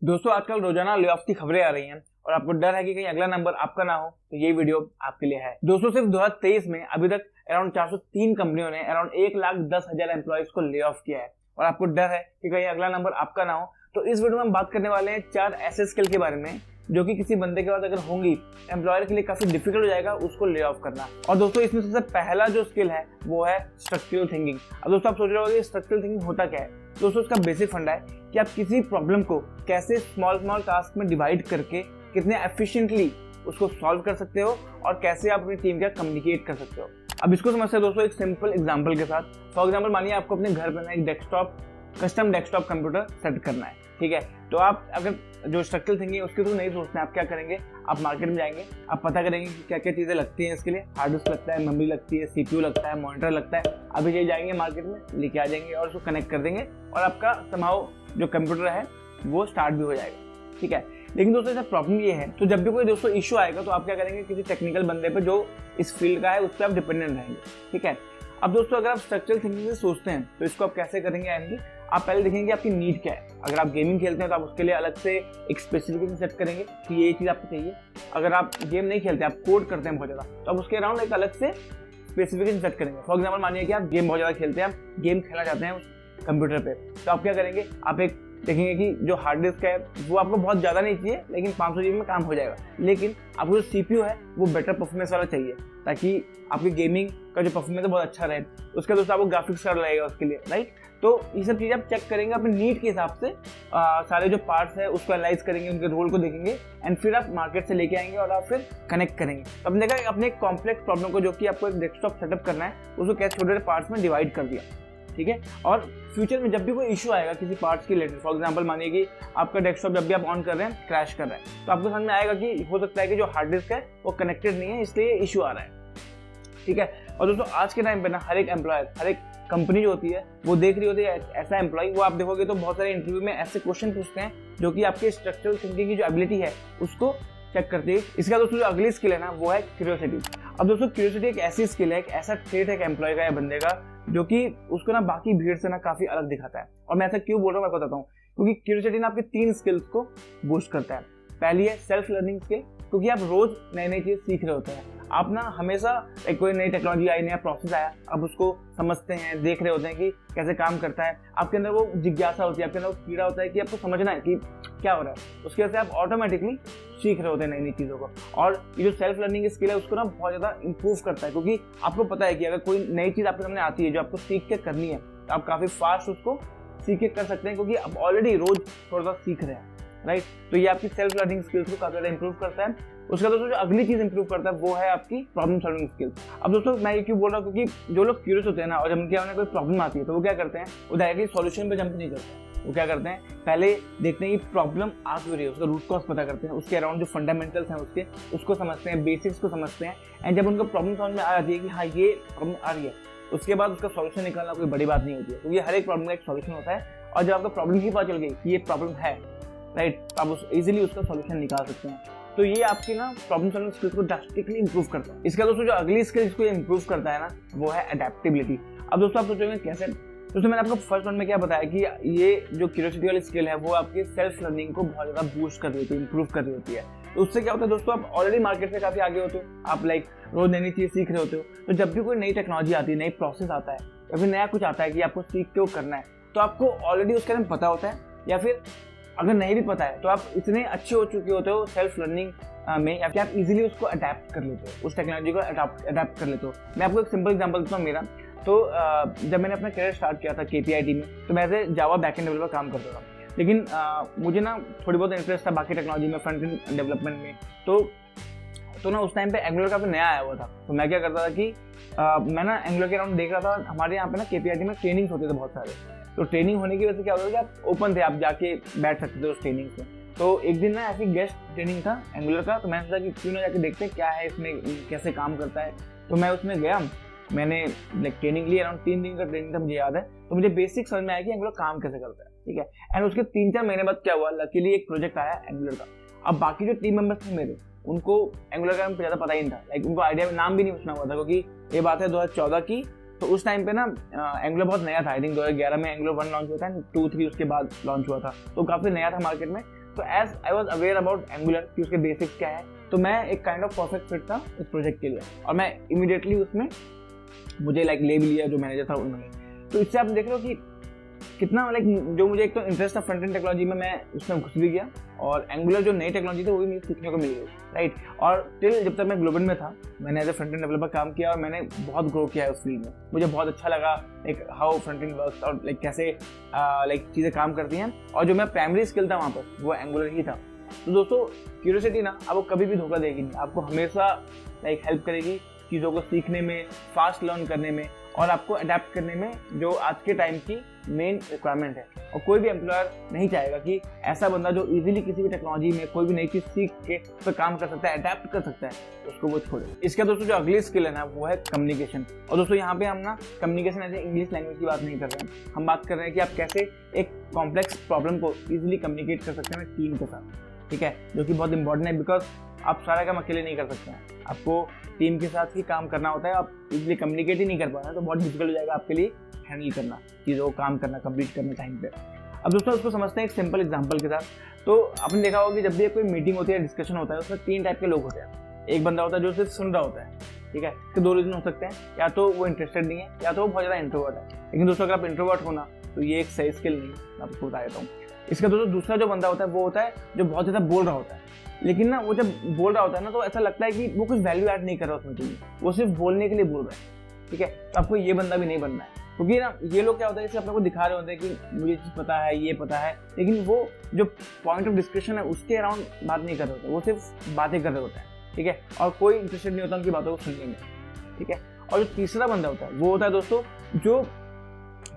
दोस्तों आजकल रोजाना ले ऑफ की खबरें आ रही हैं और आपको डर है कि कहीं अगला नंबर आपका ना हो, तो ये वीडियो आपके लिए है। दोस्तों सिर्फ 2023 में अभी तक अराउंड 403 कंपनियों ने अराउंड 1,10,000 एम्प्लॉइज को ले ऑफ किया है और आपको डर है कि कहीं अगला नंबर आपका ना हो। तो इस वीडियो में हम बात करने वाले हैं 4 ऐसे स्किल के बारे में जो कि किसी बंदे के पास अगर होंगी, एम्प्लॉयर के लिए काफी डिफिकल्ट हो जाएगा उसको ले ऑफ करना। और दोस्तों इसमें सबसे पहला जो स्किल है वो है स्ट्रक्चरल थिंकिंग। अब दोस्तों आप सोच रहे होंगे स्ट्रक्चरल थिंकिंग होता क्या है। दोस्तों इसका बेसिक फंडा है कि आप किसी प्रॉब्लम को कैसे स्मॉल टास्क में डिवाइड करके कितने एफिशिएंटली उसको सॉल्व कर सकते हो और कैसे आप अपनी टीम के साथ कम्युनिकेट कर सकते हो। अब इसको समझते हैं दोस्तों एक सिंपल एग्जांपल के साथ। फॉर एग्जांपल मानिए आपको अपने घर पर एक कस्टम डेस्कटॉप कंप्यूटर सेट करना है, ठीक है। तो आप अगर जो स्ट्रक्चरल थिंकिंग है उसके थ्रू नहीं सोचते हैं, आप क्या करेंगे, आप मार्केट में जाएंगे, आप पता करेंगे कि क्या क्या चीजें लगती हैं इसके लिए। हार्ड डिस्क लगता है, मेमोरी लगती है, सीपीयू लगता है, मॉनिटर लगता है। अभी ये जाएंगे मार्केट में, लेके आ जाएंगे और उसको कनेक्ट कर देंगे और आपका समाव जो कंप्यूटर है वो स्टार्ट भी हो जाएगा, ठीक है। लेकिन दोस्तों इसका प्रॉब्लम ये है, तो जब भी कोई दोस्तों इश्यू आएगा तो आप क्या करेंगे, किसी टेक्निकल बंदे पे जो इस फील्ड का है उस पर आप डिपेंडेंट रहेंगे, ठीक है। अब दोस्तों अगर आप स्ट्रक्चरल थिंकिंग से सोचते हैं तो इसको आप कैसे करेंगे आएंगे। आप पहले देखेंगे आपकी नीड क्या है। अगर आप गेमिंग खेलते हैं तो आप उसके लिए अलग से एक स्पेसिफिकेशन सेट करेंगे कि ये चीज़ आपको चाहिए। अगर आप गेम नहीं खेलते, आप कोड करते हैं बहुत ज़्यादा, तो आप उसके अराउंड एक अलग से स्पेसिफिकेशन सेट करेंगे। फॉर एग्जाम्पल मानिए कि आप गेम बहुत ज़्यादा खेलते हैं, आप गेम खेलना चाहते हैं उस कंप्यूटर पे, तो आप क्या करेंगे, आप एक देखेंगे कि जो हार्ड डिस्क है वो आपको बहुत ज़्यादा नहीं चाहिए, लेकिन 500 GB में काम हो जाएगा। लेकिन आपको जो CPU है वो बेटर परफॉर्मेंस वाला चाहिए ताकि आपकी गेमिंग का जो परफॉर्मेंस है बहुत अच्छा रहे। उसके दोस्तों आपको ग्राफिक्स कार्ड लगेगा उसके लिए, राइट। तो ये सब चीज़ें आप चेक करेंगे अपनी नीड के हिसाब से। सारे जो पार्ट्स है उसको एनालाइज करेंगे, उनके रोल को देखेंगे एंड फिर आप मार्केट से लेके आएंगे और आप फिर कनेक्ट करेंगे। तो आपने देखा अपने एक कॉम्प्लेक्स प्रॉब्लम को जो कि आपको एक डेस्कटॉप सेटअप करना है उसको कैसे छोटे छोटे पार्ट्स में डिवाइड कर दिया, ठीक है। और फ्यूचर में जब भी कोई इशू आएगा किसी पार्ट्स के रिलेटेड, फॉर एग्जांपल मानिए कि आपका डेस्कटॉप जब भी आप ऑन कर रहे हैं क्रैश कर रहा है, तो आपको समझ में आएगा कि हो सकता है कि जो हार्ड डिस्क है वो कनेक्टेड नहीं है, इसलिए इशू आ रहा है, ठीक है। और दोस्तों आज के टाइम पे ना हर एक एम्प्लॉयर, हर एक कंपनी जो होती है वो देख रही होती है ऐसा एम्प्लॉय। वो आप देखोगे तो बहुत सारे इंटरव्यू में ऐसे क्वेश्चन पूछते हैं जो कि आपके स्ट्रक्चरल थिंकिंग की जो एबिलिटी है उसको चेक करते हैं। इसका दोस्तों जो अगली स्किल है ना वो है क्यूरियोसिटी। अब दोस्तों क्यूरियोसिटी एक ऐसी स्किल है, एक ऐसा ट्रेट है एक एम्प्लॉय का या बंदे का जो कि उसको ना बाकी भीड़ से ना काफी अलग दिखाता है। और मैं ऐसा क्यों बोल रहा हूँ मैं बताता हूँ, क्योंकि क्यूरियोसिटी ना आपके 3 स्किल्स को बूस्ट करता है। पहली है सेल्फ लर्निंग स्किल, क्योंकि आप रोज नई नई चीज सीख रहे होते हैं। आप ना हमेशा कोई नई टेक्नोलॉजी आई, नया प्रोसेस आया, आप उसको समझते हैं, देख रहे होते हैं कि कैसे काम करता है। आपके अंदर वो जिज्ञासा होती है, आपके अंदर वो कीड़ा होता है कि आपको समझना है कि क्या हो रहा है। उसकी वजह से आप ऑटोमेटिकली सीख रहे होते हैं नई नई चीज़ों को। और ये जो सेल्फ लर्निंग स्किल है उसको ना बहुत ज़्यादा इंप्रूव करता है, क्योंकि आपको पता है कि अगर कोई नई चीज़ आपके सामने आती है जो आपको सीख के करनी है तो आप काफ़ी फास्ट उसको सीख के कर सकते हैं, क्योंकि आप ऑलरेडी रोज थोड़ा सा सीख रहे हैं, राइट। तो ये आपकी सेल्फ लर्निंग स्किल्स को काफी ज्यादा इंप्रूव करता है। उसका दोस्तों जो अगली चीज इंप्रूव करता है वो है आपकी प्रॉब्लम सॉल्विंग स्किल्स। अब दोस्तों मैं ये क्यों बोल रहा हूँ, क्योंकि जो लोग क्यूरियस होते हैं ना और जब उनके सामने कोई प्रॉब्लम आती है तो वो क्या करते हैं, वो डायरेक्टली सॉल्यूशन पे जंप नहीं करते। वो क्या करते हैं, पहले देखते हैं कि प्रॉब्लम आ क्यों रही है, उसका रूट कॉज पता करते हैं, उसके अराउंड जो फंडामेंटल्स हैं उसके उसको समझते हैं, बेसिक्स को समझते हैं। एंड जब उनको प्रॉब्लम समझ में आ जाती है कि हाँ ये प्रॉब्लम आ रही है, उसके बाद उसका सॉल्यूशन निकालना कोई बड़ी बात नहीं होती है, क्योंकि हर एक प्रॉब्लम का एक सॉल्यूशन होता है। और जब आपको प्रॉब्लम ही पता चल गई कि ये प्रॉब्लम है, राइट, तो आप उस इजीली उसका सॉल्यूशन निकाल सकते हैं। तो ये आपकी ना प्रॉब्लम सॉल्विंग स्किल्स को ड्रास्टिकली इंप्रूव करता है। इसका दोस्तों जो अगली स्किल इसको इंप्रूव करता है ना वो है अडेप्टेबिलिटी। अब दोस्तों आप सोचोगे कैसे। दोस्तों मैंने आपको फर्स्ट वन में क्या बताया कि ये जो क्यूरियोसिटी वाली स्किल है वो आपकी सेल्फ लर्निंग को बहुत ज्यादा बूस्ट कर रही होती है, इंप्रूव कर रही होती है। तो उससे क्या होता है दोस्तों, आप ऑलरेडी मार्केट से काफी आगे होते हो, आप रोज नई नई चीज सीख रहे होते हो। तो जब भी कोई नई टेक्नोलॉजी आती है, नई प्रोसेस आता है या फिर नया कुछ आता है कि आपको सीख के वो करना है, तो आपको ऑलरेडी उसके बारे में पता होता है, या फिर अगर नहीं भी पता है तो आप इतने अच्छे हो चुके होते हो सेल्फ लर्निंग में, या फिर आप इजीली उसको अडेप्ट कर लेते हो, उस टेक्नोलॉजी को अडेप्ट कर लेते हो। मैं आपको एक सिंपल एग्जांपल देता हूँ मेरा। तो जब मैंने अपना करियर स्टार्ट किया था KPIT में, तो मैं as a Java backend developer काम करता था। लेकिन मुझे ना थोड़ी बहुत इंटरेस्ट था बाकी टेक्नोलॉजी में, फ्रंट एंड डेवलपमेंट में। तो ना उस टाइम पे एंगुलर काफी नया आया हुआ था। तो मैं क्या करता था कि मैं ना एंगुलर के अराउंड देख रहा था। हमारे यहाँ पे ना KPIT में ट्रेनिंग्स होते थे बहुत सारे। तो ट्रेनिंग होने की वजह से क्या होता था कि आप ओपन थे, आप जाके बैठ सकते थे उस ट्रेनिंग में। तो एक दिन ना ऐसी गेस्ट ट्रेनिंग था एंगुलर का, तो मैंने सोचा कि क्यों ना जाके देखते हैं क्या है इसमें, कैसे काम करता है। तो मैं उसमें गया, मैंने ट्रेनिंग ली, अराउंड 3 दिन का ट्रेनिंग था मुझे याद है। तो मुझे बेसिक समझ में आया कि एंगुलर काम कैसे करता है, ठीक है। एंड उसके 3-4 महीने बाद क्या हुआ, लकीली एक प्रोजेक्ट आया एंगुलर का। अब बाकी जो टीम मेंबर्स थे मेरे, उनको एंगुलर का ज़्यादा पता ही नहीं था, उनको आइडिया नाम भी नहीं सुना हुआ था, क्योंकि ये बात है 2014 की। तो उस टाइम पे ना एंगुलर बहुत नया था। आई थिंक 2011 में एंगुलर 1 लॉन्च हुआ था, 2-3 उसके बाद लॉन्च हुआ था, तो काफी नया था मार्केट में। तो as I was aware about Angular कि उसके बेसिक्स क्या है, तो मैं एक काइंड ऑफ परफेक्ट फिट था इस प्रोजेक्ट के लिए, और मैं इमीडिएटली उसमें मुझे ले भी लिया जो मैनेजर था उन्होंने। तो इससे आप देख रहे हो कि कितना जो मुझे एक तो इंटरेस्ट था फ्रंट एंड टेक्नोलॉजी में, मैं उसमें घुस भी गया, और एंगुलर जो नई टेक्नोलॉजी थी वो भी मुझे सीखने को मिल गई, राइट। और टिल जब तक मैं ग्लोबल में था मैंने as a front end developer काम किया, और मैंने बहुत ग्रो किया है उस फील्ड में। मुझे बहुत अच्छा लगा हाउ फ्रंट एंड वर्क्स, और कैसे चीज़ें काम करती हैं, और जो मेरा प्राइमरी स्किल था वहाँ पर वो एंगुलर ही था। तो दोस्तों क्यूरियोसिटी ना आपको कभी भी धोखा देगी नहीं, आपको हमेशा हेल्प करेगी चीज़ों को सीखने में, फास्ट लर्न करने में, और आपको अडेप्ट करने में, जो आज के टाइम की मेन रिक्वायरमेंट है। और कोई भी एम्प्लॉयर नहीं चाहेगा कि ऐसा बंदा जो इजीली किसी भी टेक्नोलॉजी में कोई भी नई चीज़ सीख के उस पर काम कर सकता है, अडेप्ट कर सकता है, उसको वो छोड़े। इसका दोस्तों जो अगली स्किल है ना वो है कम्युनिकेशन। और दोस्तों यहाँ पे हम ना कम्युनिकेशन ऐसे इंग्लिश लैंग्वेज की बात नहीं कर रहे हैं, हम बात कर रहे हैं कि आप कैसे एक कॉम्प्लेक्स प्रॉब्लम को ईजिली कम्युनिकेट कर सकते हैं टीम के साथ, ठीक है, जो कि बहुत इंपॉर्टेंट है, बिकॉज आप सारा काम अकेले नहीं कर सकते हैं, आपको टीम के साथ ही काम करना होता है। आप इजीली कम्युनिकेट ही नहीं कर पा रहे हैं तो बहुत डिफिकल्ट हो जाएगा आपके लिए हैंडल करना चीज़ों को, काम करना, कंप्लीट करना टाइम पे। अब दोस्तों उसको समझते हैं एक सिंपल एग्जांपल के साथ। तो आपने देखा होगा कि जब भी कोई मीटिंग होती है, डिस्कशन होता है, उसमें 3 टाइप के लोग होते हैं। एक बंदा होता है जो सिर्फ सुन रहा होता है, ठीक है, इसके 2 रीजन हो सकते हैं, या तो वो इंटरेस्टेड नहीं है, या तो वो बहुत ज़्यादा इंट्रोवर्ट है। लेकिन दोस्तों अगर आप इंट्रोवर्ट हो ना तो ये एक सही स्किल नहीं है, मैं आपको बता देता हूँ। इसका दोस्तों दूसरा जो बंदा होता है वो होता है जो बहुत ज़्यादा बोल रहा होता है, लेकिन ना वो जब बोल रहा होता है ना तो ऐसा लगता है कि वो कुछ वैल्यू ऐड नहीं कर रहा उस मीटिंग में, वो सिर्फ बोलने के लिए बोल रहा है, ठीक है। तो आपको ये बंदा भी नहीं बनना है, क्योंकि ना ये लोग क्या होता है, जैसे अपने को दिखा रहे होते हैं कि मुझे चीज़ पता है, ये पता है, लेकिन वो जो पॉइंट ऑफ डिस्कशन है उसके अराउंड बात नहीं कर रहे होते, वो सिर्फ बातें कर रहे होते हैं, ठीक है, और कोई इंटरेस्टेड नहीं होता उनकी बातों को सुनने में, ठीक है। और जो तीसरा बंदा होता है वो होता है दोस्तों जो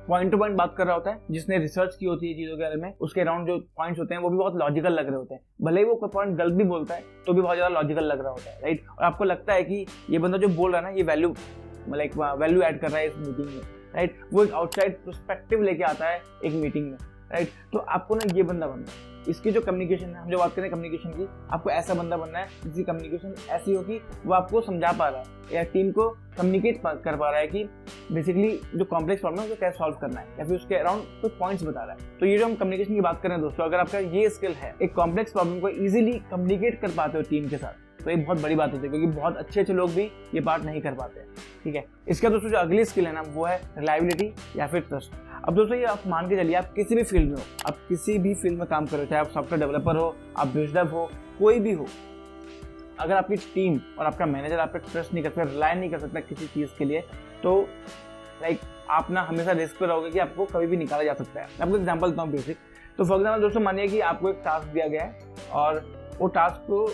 पॉइंट टू पॉइंट बात कर रहा होता है, जिसने रिसर्च की होती है चीज़ों के बारे में, उसके अराउंड जो पॉइंट्स होते हैं वो भी बहुत लॉजिकल लग रहे होते हैं, भले ही वो कोई पॉइंट गलत भी बोलता है तो भी बहुत ज़्यादा लॉजिकल लग रहा होता है, राइट। और आपको लगता है कि ये बंदा जो बोल रहा है ना ये वैल्यू ऐड कर रहा है इस मीटिंग में, राइट। वो एक आउटसाइड पर्सपेक्टिव लेके आता है एक मीटिंग में, राइट। तो आपको ना ये बंदा बनना है। इसकी जो कम्युनिकेशन है, हम जो बात करें कम्युनिकेशन की, आपको ऐसा बंदा बनना है जिसकी कम्युनिकेशन ऐसी हो कि वो आपको समझा पा रहा है या टीम को कम्युनिकेट कर पा रहा है कि बेसिकली जो कॉम्प्लेक्स प्रॉब्लम है उसको कैसे सॉल्व करना है, या फिर उसके अराउंड कुछ पॉइंट्स बता रहा है। तो ये जो हम कम्युनिकेशन की बात कर रहे हैं दोस्तों, अगर आपका ये स्किल है, एक कॉम्प्लेक्स प्रॉब्लम को ईजिली कम्युनिकेट कर पाते हो टीम के साथ, तो ये बहुत बड़ी बात होती है, क्योंकि बहुत अच्छे लोग भी ये पार्ट नहीं कर पाते, ठीक है। इसका दोस्तों जो अगली स्किल है ना वो है रिलायबिलिटी या फिर ट्रस्ट। अब दोस्तों ये आप मान के चलिए, आप किसी भी फील्ड में हो, आप किसी भी फील्ड में काम कर रहे हो, चाहे आप सॉफ्टवेयर डेवलपर हो, आप बिजनेस हो, कोई भी हो, अगर आपकी टीम और आपका मैनेजर आप पे ट्रस्ट नहीं करता, रिलाय नहीं कर सकता किसी चीज़ के लिए, तो आप ना हमेशा रिस्क पे रहोगे कि आपको कभी भी निकाला जा सकता है। मैं आपको एग्जांपल देता हूँ बेसिक। तो फॉर एग्जाम्पल दोस्तों मानिए कि आपको एक टास्क दिया गया है, और वो टास्क को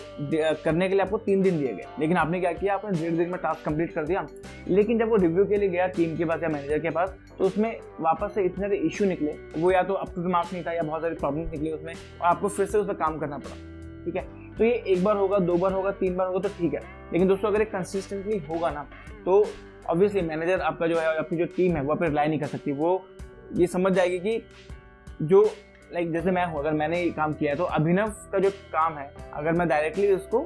करने के लिए आपको 3 दिन दिए गए, लेकिन आपने क्या किया, आपने 1.5 दिन में टास्क कंप्लीट कर दिया। लेकिन जब वो रिव्यू के लिए गया टीम के पास या मैनेजर के पास, तो उसमें वापस से इतने सारे इश्यू निकले, वो या तो अप टू द मार्क्स नहीं था या बहुत सारी प्रॉब्लम्स निकली उसमें, और आपको फिर से उस पर काम करना पड़ा, ठीक है। तो ये 1 बार होगा, 2 बार होगा, 3 बार होगा तो ठीक है, लेकिन दोस्तों अगर ये कंसिस्टेंटली होगा ना, तो ऑब्वियसली मैनेजर आपका जो है, आपकी जो टीम है वो आप पे रिलाई नहीं कर सकती। वो ये समझ जाएगी कि जो जैसे मैं हूँ, अगर मैंने ये काम किया है तो अभिनव का जो काम है, अगर मैं डायरेक्टली उसको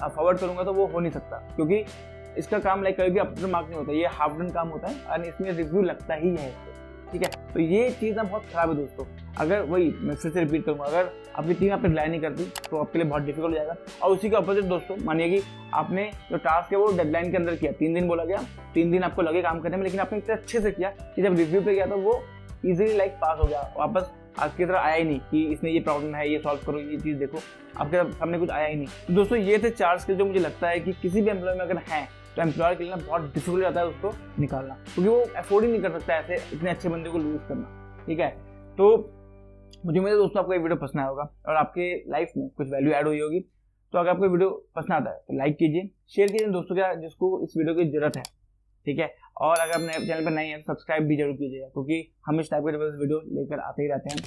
फॉरवर्ड करूंगा तो वो हो नहीं सकता, क्योंकि इसका काम कभी भी अप टू द मार्क नहीं होता, ये हाफ डन काम होता है, और इसमें रिव्यू लगता ही है इसको, ठीक है। तो ये चीज़ ना बहुत खराब है दोस्तों। अगर वही मैं फिर से रिपीट करूँगा, अगर आपकी टीम आप पे रिलाई नहीं करती तो आपके लिए बहुत डिफिकल्ट हो जाएगा। और उसी के अपोजिट दोस्तों, मानिए कि आपने जो टास्क है वो डेडलाइन के अंदर किया, 3 दिन बोला गया, 3 दिन आपको लगे काम करने में, लेकिन आपने इतने अच्छे से किया कि जब रिव्यू पे गया तो वो इजीली पास हो गया, वापस आपकी तरह आया ही नहीं कि इसमें ये प्रॉब्लम है, ये सॉल्व करो, ये चीज़ देखो, आपके सामने कुछ आया ही नहीं। तो दोस्तों ये थे 4 स्किल जो मुझे लगता है कि किसी भी एम्प्लॉय में अगर हैं तो एम्प्लॉयर के लिए बहुत डिफिकल्ट हो जाता है उसको निकालना, क्योंकि वो अफोर्ड ही नहीं कर सकता ऐसे इतने अच्छे बंदे को लूज करना, ठीक है। तो मुझे दोस्तों आपको ये वीडियो पसंद आया होगा और आपके लाइफ में कुछ वैल्यू ऐड हुई होगी। तो अगर आपको वीडियो पसंद आता है तो लाइक कीजिए, शेयर कीजिए दोस्तों के जिसको इस वीडियो की जरूरत है, ठीक है। और अगर आप नए चैनल पर नहीं है तो सब्सक्राइब भी जरूर कीजिएगा, क्योंकि हम इस टाइप के वीडियो लेकर आते ही रहते हैं।